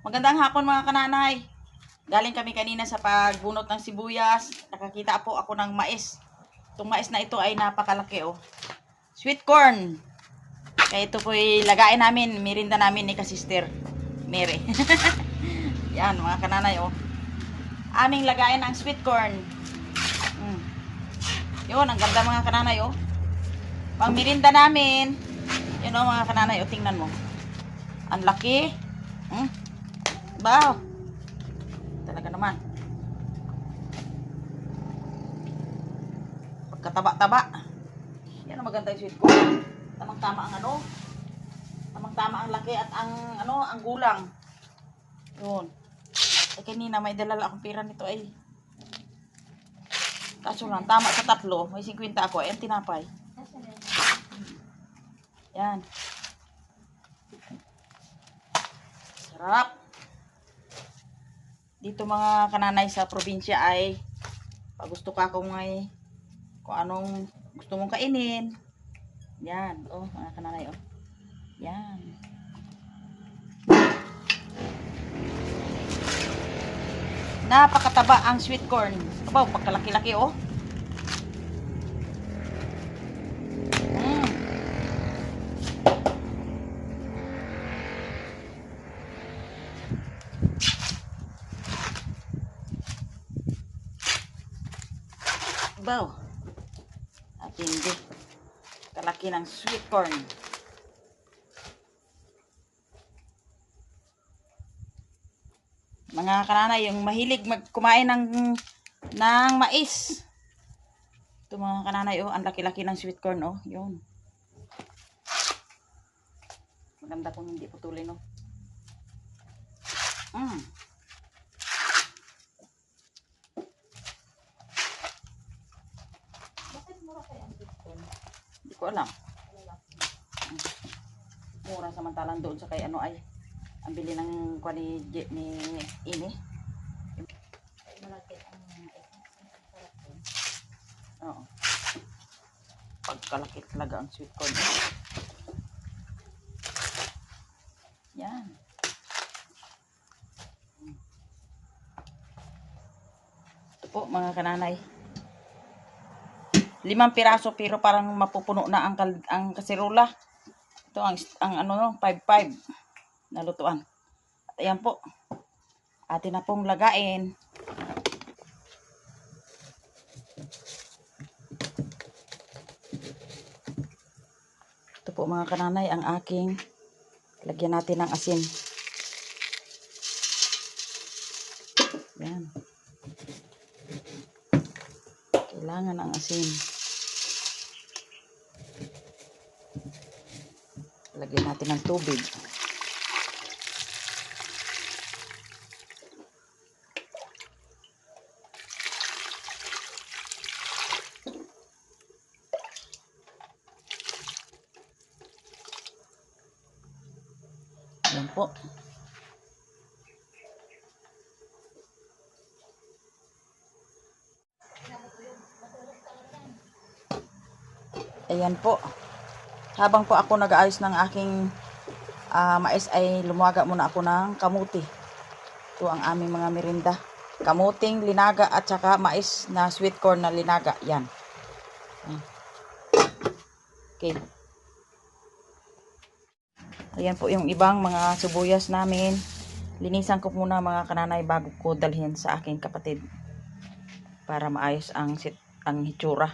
Magandang hapon mga kananay. Galing kami kanina sa pagbunot ng sibuyas. Nakakita po ako ng mais. Itong mais na ito ay napakalaki oh. Sweet corn. Kaya ito po lagain namin, merinda namin ni Kasister Mary. Yan mga kananay oh. Aming lagain ang sweet corn. Yun, ang ganda mga kananay oh. Pang merinda namin. Yun oh mga kananay oh, tingnan mo. Ang laki. Wow. Talaga naman. Pagkataba-taba. Yan ang maganda yung sweet corn. Tamang-tama ang ano. Tamang-tama ang laki at ang ano, ang gulang. Yun. Eh kanina may dalala akong pera nito ay. Kaso lang, tama sa tatlo. May 50 ako. Ayan, tinapay. Yan. Sarap. Dito mga kananay sa probinsya ay pag gusto ka kung anong gusto mong kainin. Yan. Oh, mga kananay oh. Yan. Napakataba ang sweet corn. Aba, pagkalaki-laki oh. Wow. At hindi. Kalaki ng sweet corn. Mga kananay, yung mahilig kumain ng mais. Ito mga kananay, oh, ang laki-laki ng sweet corn, oh, yun. Maganda kung hindi putulin, oh. Bakit mura kaya ang sweet corn? Hindi ko alam. Mura samantalang doon sa kay ano ay ang bili ng kwani ni ini. Malaki ang oo. Pagkalaki talaga ang sweet corn. Yan. Ito po mga kananay. 5 piraso pero parang mapupuno na ang kasirola. Ito ang ano 5-5 na lutuan. At ayan po. Atin na pong lagain. Ito po mga kananay ang aking lagyan natin ng asin. Yan. Kailangan ang asin. Lagyan natin ng tubig. Yan po. Ayan po. Habang po ako nag-aayos ng aking mais ay lumuwaga muna ako ng kamuti. Ito ang aming mga merinda. Kamuting linaga at saka mais na sweet corn na linaga. Yan. Okay. Ayan po yung ibang mga sibuyas namin. Linisan ko muna mga kananay bago ko dalhin sa aking kapatid. Para maayos ang hitsura.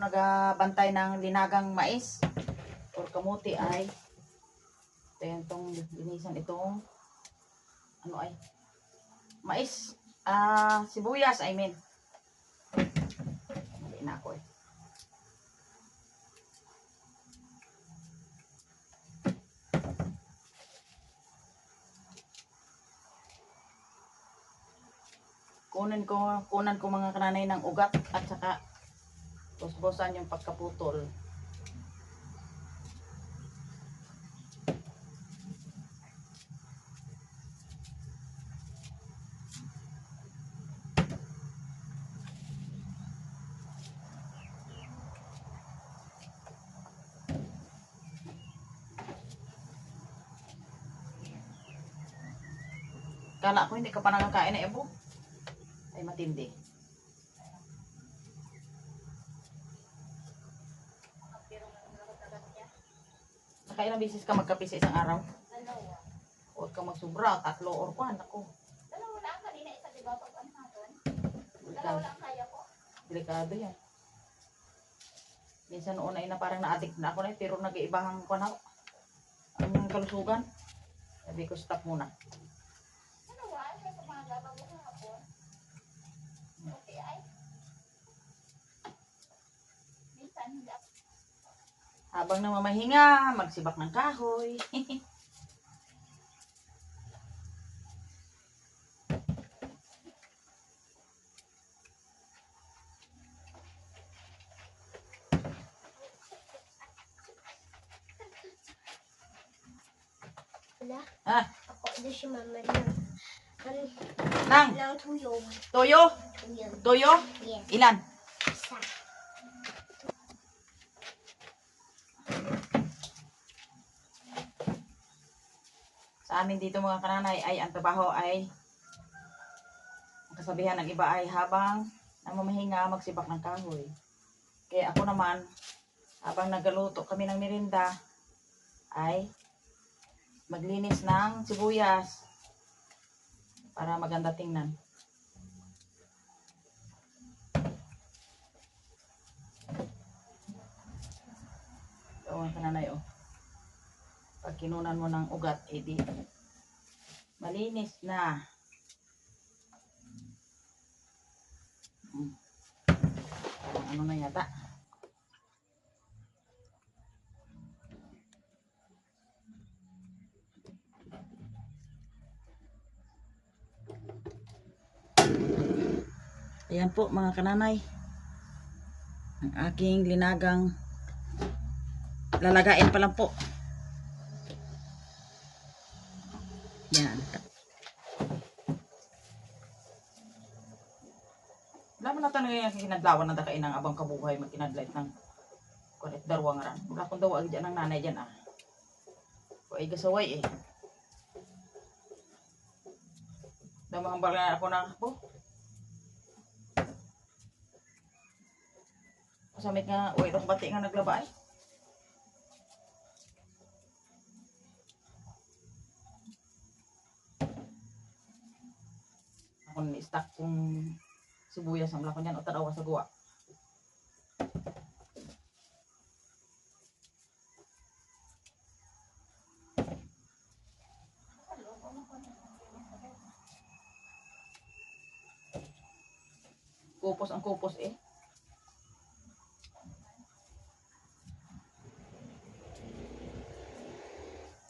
Nagabantay ng linagang mais or kamuti ay ito yan tong linisan itong ano ay mais sibuyas I mean mali na ako eh. Kunan ko mga kananay ng ugat at saka busbosan yung pagkaputol. Kala ko hindi ka pa nakakain na ebo. Ay matindi. Nakailang bisis ka magkape sa isang araw? Dalawa. Huwag kang magsubra, 3 or 4. Ako. Dalawa lang. Kanina isa, di ba? Pag ano natin? Dalawa Delikado, lang kaya ko. delikado yan. Minsan noon ay na parang na-addict na ako na pero nag-iibahang ko na ang kalusugan. Sabi ko stop muna. Dalawa. Siya sa mga gabang mo hapon. Okay ay. Minsan hindi ako. Habang namamahinga, magsibak ng kahoy. Wala. Ah, Ako na si mama ng nang, ng tuyo. toyo, Tuyo. toyo, Yes. ilan? Isa. Sa amin dito mga kananay ay ang trabaho ay ang kasabihan ng iba ay habang namamahinga magsibak ng kahoy. Kaya ako naman habang nagaluto kami ng merinda ay maglinis ng sibuyas para maganda tingnan. So, mga kananay oh. Pag kinunan mo ng ugat, edi malinis na. Parang ano na yata. Ayan po mga kananay. Ang aking linagang lalagain pa lang po. Yan. Wala mo na talaga yung kinadlawan na dakain ng abang kabuhay magkinadlight ng kulit darwang ran. Wala kong daw dyan ng nanay dyan ah. O ay gasaway eh. Damang bala ako na po. Kasamit nga, uy, itong bati nga naglaba ay. Ako ni-stack kong sibuyas ang lakon yan o tarawa sa guwa. Kupos ang kupos eh.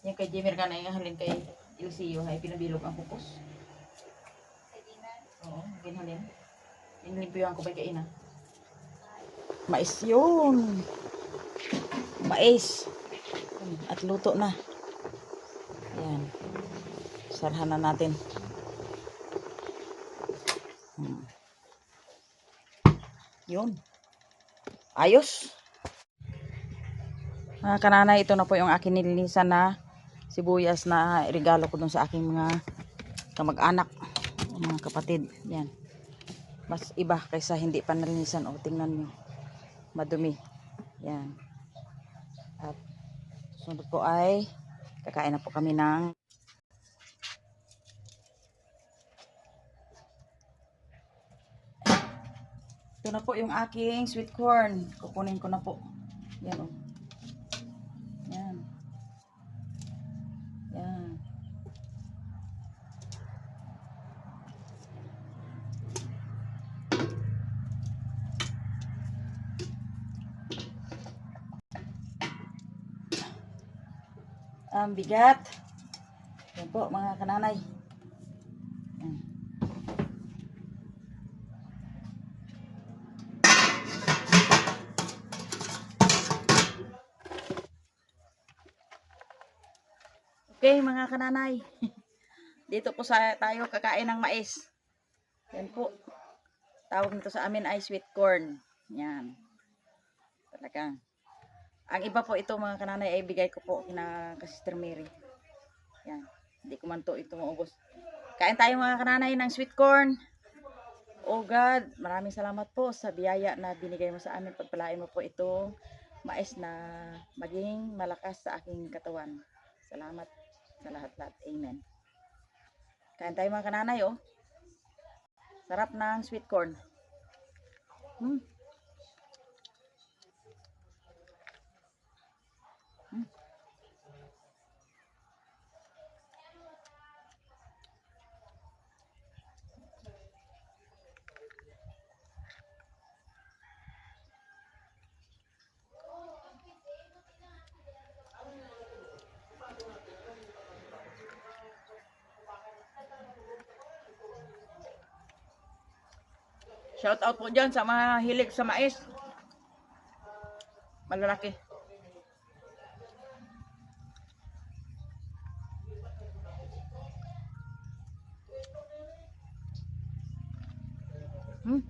Yung kay Jimmer ka na yung halin kay Ilsiyo ay pinabilog ang kupos. Oo, ginhalin. Inilimpiyuhan ko ba kaina? Mais yun. Mais. At luto na. Ayan. Sarhan na natin. Yun. Ayos. Mga kananay, ito na po yung akin nilinisan na sibuyas na regalo ko dun sa aking mga kamag-anak, mga kapatid. Yan. Mas iba kaysa hindi pa nalinisan. O, tingnan nyo. Madumi. Yan. At sunod po ay kakain na po kami ng ito na po yung aking sweet corn. Kukunin ko na po. Yan o. Yan. Yan. Ang bigat. Yan po mga kananay. Yan. Okay mga kananay. Dito po tayo kakain ng mais. Yan po. Tawag nito sa amin ay sweet corn. Yan. Talagang. Ang iba po ito mga kananay ay bigay ko po kina Sister Mary. Yan. Hindi ko man to ito maubos. Kain tayo mga kananay ng sweet corn. Oh God, maraming salamat po sa biyaya na binigay mo sa amin. Pagpalain mo po itong mais na maging malakas sa aking katawan. Salamat sa lahat-lahat. Amen. Kain tayo mga kananay, oh. Sarap ng sweet corn. Hmm. Shout out po dyan sa mga hilig sa mais. Malalaki. Hmm.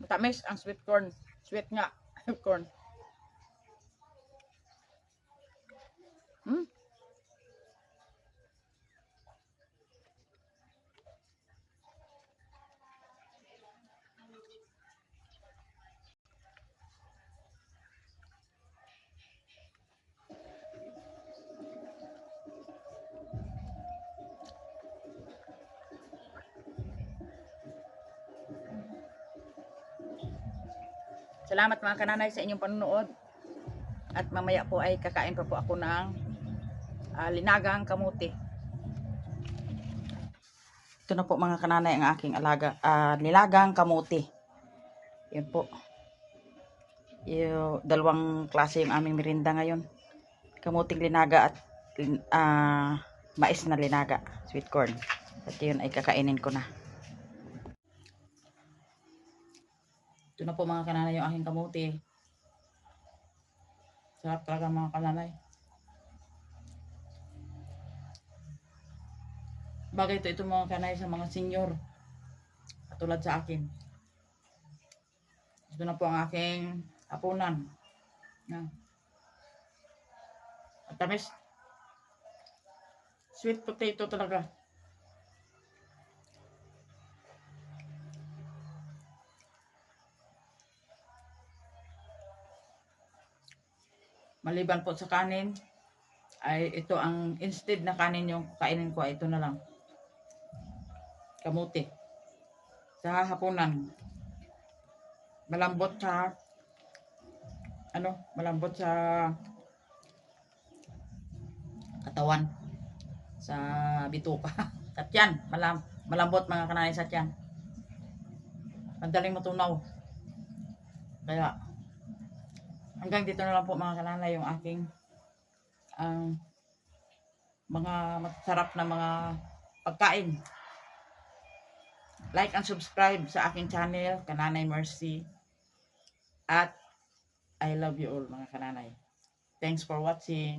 Matamis ang sweet corn. Sweet nga. Corn. Hmm. Salamat mga kananay sa inyong panonood. At mamaya po ay kakain pa po ako ng linagang kamuti. Ito na po mga kananay ang aking nilagang kamuti. Yan po. Yung dalawang klase yung aming merinda ngayon. Kamuting linaga at mais na linaga. Sweet corn. At yun ay kakainin ko na. Ito na po mga kananay yung aking kamuti. Sarap talaga mga kananay. Bagay ito mga kanay sa mga senior. Katulad sa akin. Ito na po ang aking hapunan. Yan. At tamis. Sweet potato talaga. Maliban po sa kanin, ay ito ang instead na kanin yung kainin ko, ay ito na lang. Kamuti. Sa hapunan. Malambot sa malambot sa katawan. Sa bituka. Sa tiyan. Malambot mga kanay sa tiyan. Madaling matunaw. Kaya hanggang dito na lang po mga kananay yung aking mga masarap na mga pagkain. Like and subscribe sa aking channel, Kananay Mercy. At I love you all mga kananay. Thanks for watching.